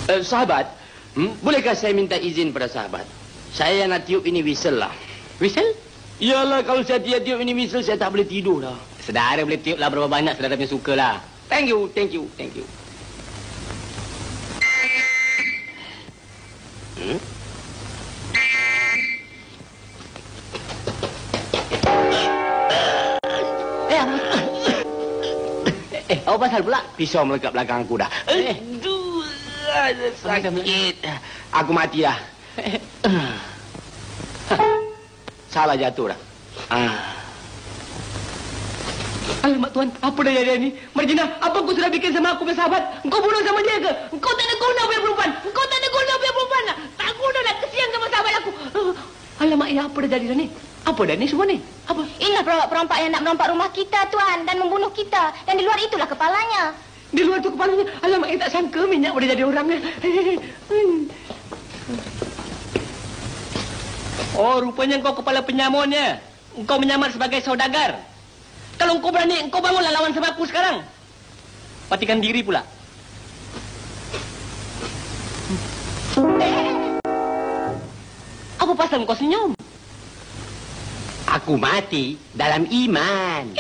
Sahabat, bolehkah saya minta izin pada sahabat? Saya nak tiup ini whistle lah. Whistle? Iyalah, kalau saya tiup ini whistle, saya tak boleh tidur dah. Saudara boleh tiup lah berapa banyak saudara punya suka lah. Thank you, thank you, thank you. Apa pasal pula? Pisau melekat belakang aku dah. Aduh, sakit. Aku mati dah. Salah jatuh dah. Alamak Tuan, apa dah jadi ni? Margina, apa kau sudah bikin sama aku punya sahabat? Kau bunuh sama dia ke? Kau tak ada guna punya perempuan. Kau tak ada guna punya perempuan. Tak guna nak kesian sama sahabat aku. Alamak ya, apa dah jadi dah ni? Apa dah ni semua ni? Apa? Inilah perompak yang nak merompak rumah kita, Tuan, dan membunuh kita. Dan di luar itulah kepalanya. Di luar tu kepalanya. Alamak, tak sangka minyak boleh jadi orang. Oh, rupanya kau kepala penyamunnya. Engkau menyamar sebagai saudagar. Kalau engkau berani, engkau bangunlah lawan sama aku sekarang. Matikan diri pula. Apa pasal engkau senyum? Aku mati dalam iman.